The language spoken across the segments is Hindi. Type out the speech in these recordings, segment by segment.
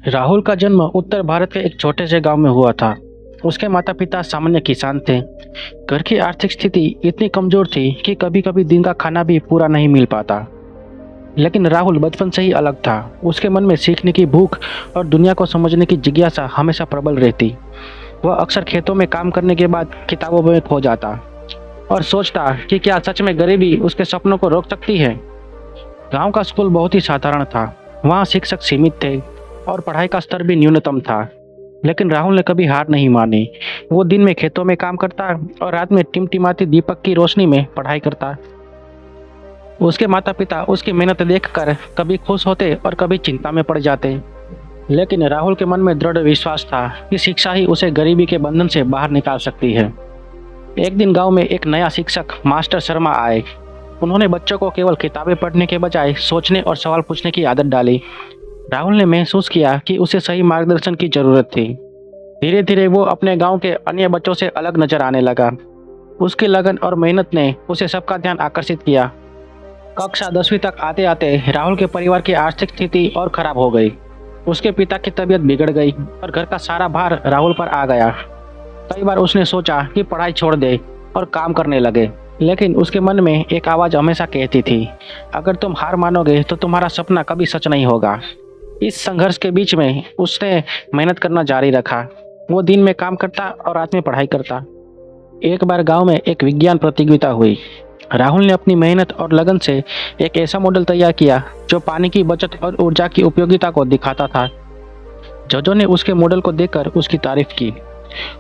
राहुल का जन्म उत्तर भारत के एक छोटे से गांव में हुआ था। उसके माता पिता सामान्य किसान थे। घर की आर्थिक स्थिति इतनी कमजोर थी कि कभी कभी दिन का खाना भी पूरा नहीं मिल पाता। लेकिन राहुल बचपन से ही अलग था। उसके मन में सीखने की भूख और दुनिया को समझने की जिज्ञासा हमेशा प्रबल रहती। वह अक्सर खेतों में काम करने के बाद किताबों में खो जाता और सोचता कि क्या सच में गरीबी उसके सपनों को रोक सकती है। गांव का स्कूल बहुत ही साधारण था। वहाँ शिक्षक सीमित थे और पढ़ाई का स्तर भी न्यूनतम था। लेकिन राहुल ने कभी हार नहीं मानी। वो दिन में खेतों में काम करता और रात में टिमटिमाती दीपक की रोशनी में पढ़ाई करता। उसके माता पिता उसकी मेहनत देखकर कभी खुश होते और कभी चिंता में पड़ जाते। लेकिन राहुल के मन में दृढ़ विश्वास था कि शिक्षा ही उसे गरीबी के बंधन से बाहर निकाल सकती है। एक दिन गांव में एक नया शिक्षक मास्टर शर्मा आए। उन्होंने बच्चों को केवल किताबें पढ़ने के बजाय सोचने और सवाल पूछने की आदत डाली। राहुल ने महसूस किया कि उसे सही मार्गदर्शन की जरूरत थी। धीरे धीरे वो अपने गांव के अन्य बच्चों से अलग नजर आने लगा। उसकी लगन और मेहनत ने उसे सबका ध्यान आकर्षित किया। कक्षा 10वीं तक आते आते राहुल के परिवार की आर्थिक स्थिति और खराब हो गई। उसके पिता की तबीयत बिगड़ गई और घर का सारा भार राहुल पर आ गया। कई बार उसने सोचा कि पढ़ाई छोड़ दे और काम करने लगे, लेकिन उसके मन में एक आवाज़ हमेशा कहती थी, अगर तुम हार मानोगे तो तुम्हारा सपना कभी सच नहीं होगा। इस संघर्ष के बीच में उसने मेहनत करना जारी रखा। वो दिन में काम करता और रात में पढ़ाई करता। एक बार गांव में एक विज्ञान प्रतियोगिता हुई। राहुल ने अपनी मेहनत और लगन से एक ऐसा मॉडल तैयार किया जो पानी की बचत और ऊर्जा की उपयोगिता को दिखाता था। जजों ने उसके मॉडल को देखकर उसकी तारीफ की।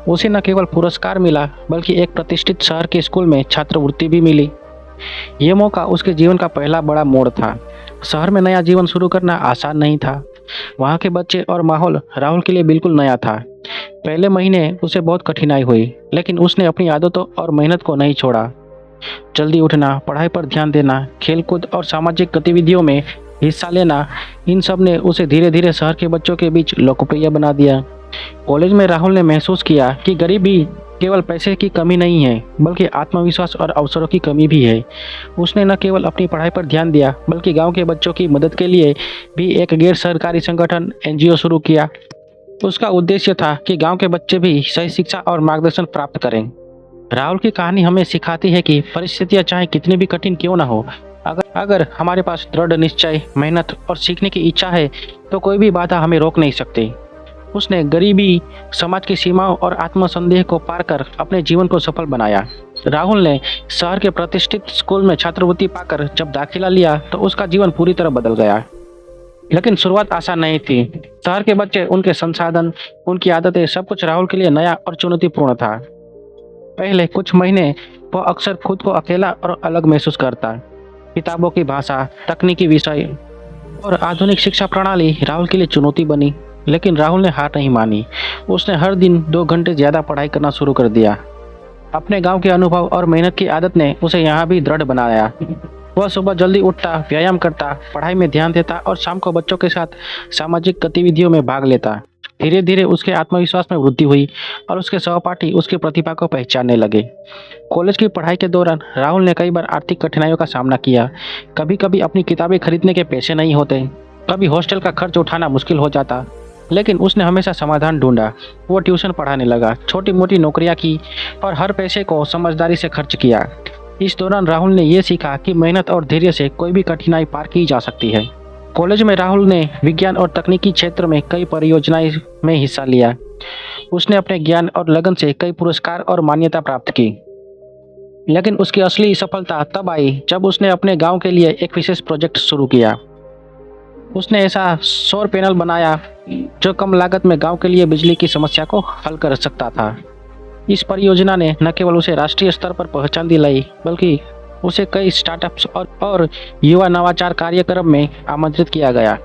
उसे न केवल पुरस्कार मिला बल्कि एक प्रतिष्ठित शहर के स्कूल में छात्रवृत्ति भी मिली। ये मौका उसके जीवन का पहला बड़ा मोड़ था। शहर में नया जीवन शुरू करना आसान नहीं था। वहाँ के बच्चे और माहौल राहुल के लिए बिल्कुल नया था। पहले महीने उसे बहुत कठिनाई हुई, लेकिन उसने अपनी आदतों और मेहनत को नहीं छोड़ा। जल्दी उठना, पढ़ाई पर ध्यान देना, खेलकूद और सामाजिक गतिविधियों में हिस्सा लेना, इन सब ने उसे धीरे धीरे शहर के बच्चों के बीच लोकप्रिय बना दिया। कॉलेज में राहुल ने महसूस किया कि गरीबी केवल पैसे की कमी नहीं है, बल्कि आत्मविश्वास और अवसरों की कमी भी है। उसने न केवल अपनी पढ़ाई पर ध्यान दिया, बल्कि गांव के बच्चों की मदद के लिए भी एक गैर सरकारी संगठन एनजीओ शुरू किया। उसका उद्देश्य था कि गांव के बच्चे भी सही शिक्षा और मार्गदर्शन प्राप्त करें। राहुल की कहानी हमें सिखाती है कि परिस्थितियां चाहे कितनी भी कठिन क्यों न हो, अगर हमारे पास दृढ़ निश्चय, मेहनत और सीखने की इच्छा है तो कोई भी बाधा हमें रोक नहीं सकती। उसने गरीबी, समाज की सीमाओं और आत्मसंदेह को पार कर अपने जीवन को सफल बनाया। राहुल ने शहर के प्रतिष्ठित स्कूल में छात्रवृत्ति पाकर जब दाखिला लिया तो उसका जीवन पूरी तरह बदल गया। लेकिन शुरुआत आसान नहीं थी। शहर के बच्चे, उनके संसाधन, उनकी आदतें, सब कुछ राहुल के लिए नया और चुनौतीपूर्ण था। पहले कुछ महीने वह अक्सर खुद को अकेला और अलग महसूस करता। किताबों की भाषा, तकनीकी विषय और आधुनिक शिक्षा प्रणाली राहुल के लिए चुनौती बनी। लेकिन राहुल ने हार नहीं मानी। उसने हर दिन 2 घंटे ज़्यादा पढ़ाई करना शुरू कर दिया। अपने गांव के अनुभव और मेहनत की आदत ने उसे यहाँ भी दृढ़ बनाया। वह सुबह जल्दी उठता, व्यायाम करता, पढ़ाई में ध्यान देता और शाम को बच्चों के साथ सामाजिक गतिविधियों में भाग लेता। धीरे धीरे उसके आत्मविश्वास में वृद्धि हुई और उसके सहपाठी उसकी प्रतिभा को पहचानने लगे। कॉलेज की पढ़ाई के दौरान राहुल ने कई बार आर्थिक कठिनाइयों का सामना किया। कभी कभी अपनी किताबें खरीदने के पैसे नहीं होते, कभी हॉस्टल का खर्च उठाना मुश्किल हो जाता। लेकिन उसने हमेशा समाधान ढूंढा। वो ट्यूशन पढ़ाने लगा, छोटी मोटी नौकरियां की और हर पैसे को समझदारी से खर्च किया। इस दौरान राहुल ने यह सीखा कि मेहनत और धैर्य से कोई भी कठिनाई पार की जा सकती है। कॉलेज में राहुल ने विज्ञान और तकनीकी क्षेत्र में कई परियोजनाएं में हिस्सा लिया। उसने अपने ज्ञान और लगन से कई पुरस्कार और मान्यता प्राप्त की। लेकिन उसकी असली सफलता तब आई जब उसने अपने गांव के लिए एक विशेष प्रोजेक्ट शुरू किया। उसने ऐसा सौर पैनल बनाया जो कम लागत में गांव के लिए बिजली की समस्या को हल कर सकता था। इस परियोजना ने न केवल उसे राष्ट्रीय स्तर पर पहचान दिलाई, बल्कि उसे कई स्टार्टअप्स और युवा नवाचार कार्यक्रम में आमंत्रित किया गया।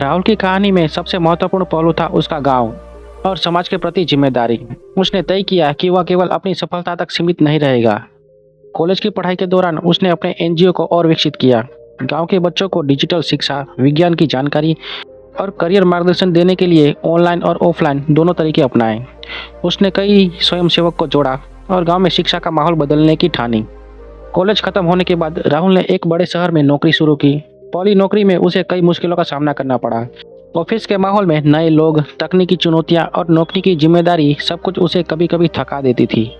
राहुल की कहानी में सबसे महत्वपूर्ण पहलू था उसका गांव और समाज के प्रति जिम्मेदारी। उसने तय किया कि वह केवल अपनी सफलता तक सीमित नहीं रहेगा। कॉलेज की पढ़ाई के दौरान उसने अपने एनजीओ को और विकसित किया। गांव के बच्चों को डिजिटल शिक्षा, विज्ञान की जानकारी और करियर मार्गदर्शन देने के लिए ऑनलाइन और ऑफलाइन दोनों तरीके अपनाए। उसने कई स्वयंसेवक को जोड़ा और गांव में शिक्षा का माहौल बदलने की ठानी। कॉलेज खत्म होने के बाद राहुल ने एक बड़े शहर में नौकरी शुरू की। पहली नौकरी में उसे कई मुश्किलों का सामना करना पड़ा। ऑफिस के माहौल में नए लोग, तकनीकी चुनौतियां और नौकरी की जिम्मेदारी सब कुछ उसे कभी कभी थका देती थी।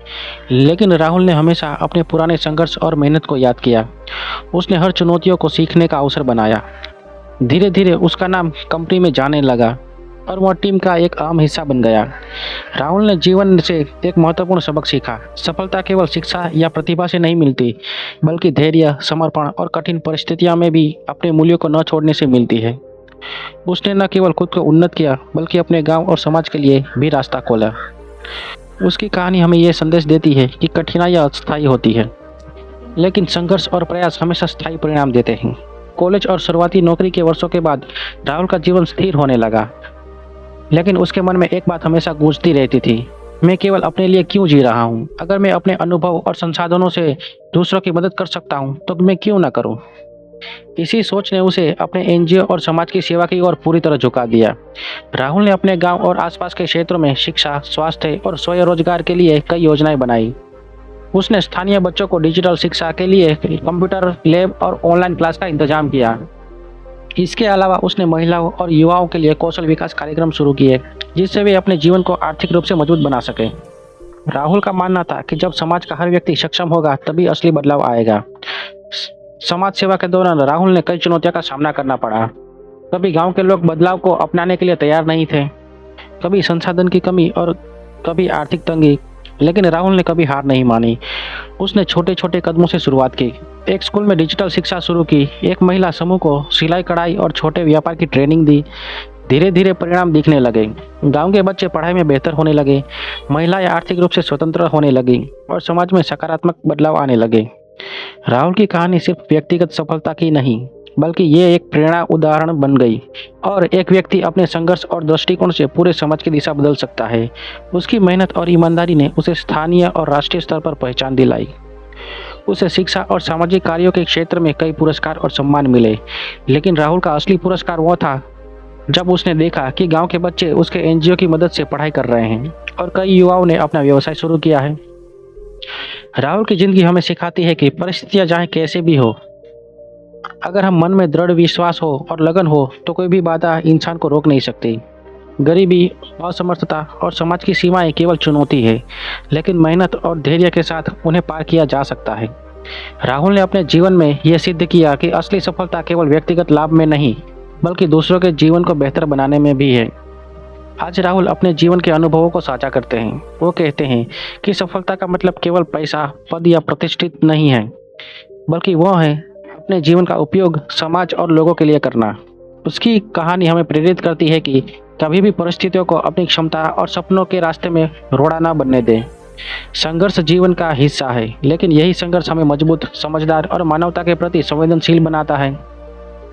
लेकिन राहुल ने हमेशा अपने पुराने संघर्ष और मेहनत को याद किया। उसने हर चुनौतियों को सीखने का अवसर बनाया। धीरे धीरे उसका नाम कंपनी में जाने लगा और वह टीम का एक अहम हिस्सा बन गया। राहुल ने जीवन से एक महत्वपूर्ण सबक सीखा। सफलता केवल शिक्षा या प्रतिभा से नहीं मिलती, बल्कि धैर्य, समर्पण और कठिन परिस्थितियों में भी अपने मूल्यों को न छोड़ने से मिलती है। उसने न केवल खुद को उन्नत किया, बल्कि अपने गांव और समाज के लिए भी रास्ता खोला। उसकी कहानी हमें यह संदेश देती है कि कठिनाइयाँ अस्थायी होती है, लेकिन संघर्ष और प्रयास हमेशा स्थायी परिणाम देते हैं। कॉलेज और शुरुआती नौकरी के वर्षों के बाद राहुल का जीवन स्थिर होने लगा, लेकिन उसके मन में एक बात हमेशा गूंजती रहती थी, मैं केवल अपने लिए क्यों जी रहा हूँ? अगर मैं अपने अनुभव और संसाधनों से दूसरों की मदद कर सकता हूँ तो मैं क्यों न करूँ? इसी सोच ने उसे अपने एनजीओ और समाज की सेवा की ओर पूरी तरह झुका दिया। राहुल ने अपने गांव और आसपास के क्षेत्रों में शिक्षा, स्वास्थ्य और स्वरोजगार के लिए कई योजनाएं बनाई। उसने स्थानीय बच्चों को डिजिटल शिक्षा के लिए कंप्यूटर लैब और ऑनलाइन क्लास का इंतजाम किया। इसके अलावा उसने महिलाओं और युवाओं के लिए कौशल विकास कार्यक्रम शुरू किए, जिससे वे अपने जीवन को आर्थिक रूप से मजबूत बना सकें। राहुल का मानना था कि जब समाज का हर व्यक्ति सक्षम होगा, तभी असली बदलाव आएगा। समाज सेवा के दौरान राहुल ने कई चुनौतियों का सामना करना पड़ा। कभी गांव के लोग बदलाव को अपनाने के लिए तैयार नहीं थे, कभी संसाधन की कमी और कभी आर्थिक तंगी, लेकिन राहुल ने कभी हार नहीं मानी। उसने छोटे छोटे कदमों से शुरुआत की। एक स्कूल में डिजिटल शिक्षा शुरू की, एक महिला समूह को सिलाई कढ़ाई और छोटे व्यापार की ट्रेनिंग दी। धीरे धीरे परिणाम दिखने लगे। गांव के बच्चे पढ़ाई में बेहतर होने लगे, महिलाएं आर्थिक रूप से स्वतंत्र होने लगी और समाज में सकारात्मक बदलाव आने लगे। राहुल की कहानी सिर्फ व्यक्तिगत सफलता की नहीं, बल्कि ये एक प्रेरणा उदाहरण बन गई और एक व्यक्ति अपने संघर्ष और दृष्टिकोण से पूरे समाज की दिशा बदल सकता है। उसकी मेहनत और ईमानदारी ने उसे स्थानीय और राष्ट्रीय स्तर पर पहचान दिलाई। उसे शिक्षा और सामाजिक कार्यों के क्षेत्र में कई पुरस्कार और सम्मान मिले, लेकिन राहुल का असली पुरस्कार वो था जब उसने देखा कि गांव के बच्चे उसके एनजीओ की मदद से पढ़ाई कर रहे हैं और कई युवाओं ने अपना व्यवसाय शुरू किया है। राहुल की जिंदगी हमें सिखाती है कि परिस्थितियां चाहे कैसे भी हो, अगर हम मन में दृढ़ विश्वास हो और लगन हो तो कोई भी बाधा इंसान को रोक नहीं सकती। गरीबी, असमर्थता और समाज की सीमाएं केवल चुनौती है, लेकिन मेहनत और धैर्य के साथ उन्हें पार किया जा सकता है। राहुल ने अपने जीवन में यह सिद्ध किया कि असली सफलता केवल व्यक्तिगत लाभ में नहीं, बल्कि दूसरों के जीवन को बेहतर बनाने में भी है। आज राहुल अपने जीवन के अनुभवों को साझा करते हैं। वो कहते हैं कि सफलता का मतलब केवल पैसा, पद या प्रतिष्ठित नहीं है, बल्कि वो है अपने जीवन का उपयोग समाज और लोगों के लिए करना। उसकी कहानी हमें प्रेरित करती है कि कभी भी परिस्थितियों को अपनी क्षमता और सपनों के रास्ते में रोड़ा ना बनने दें। संघर्ष जीवन का हिस्सा है, लेकिन यही संघर्ष हमें मजबूत, समझदार और मानवता के प्रति संवेदनशील बनाता है।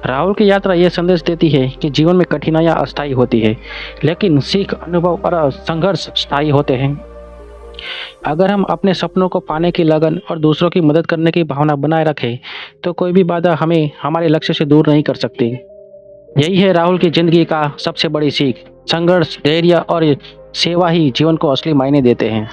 राहुल की यात्रा यह संदेश देती है कि जीवन में कठिनाइयाँ अस्थायी होती है, लेकिन सीख, अनुभव और संघर्ष स्थायी होते हैं। अगर हम अपने सपनों को पाने की लगन और दूसरों की मदद करने की भावना बनाए रखें, तो कोई भी बाधा हमें हमारे लक्ष्य से दूर नहीं कर सकती। यही है राहुल की जिंदगी का सबसे बड़ी सीख। संघर्ष, धैर्य और सेवा ही जीवन को असली मायने देते हैं।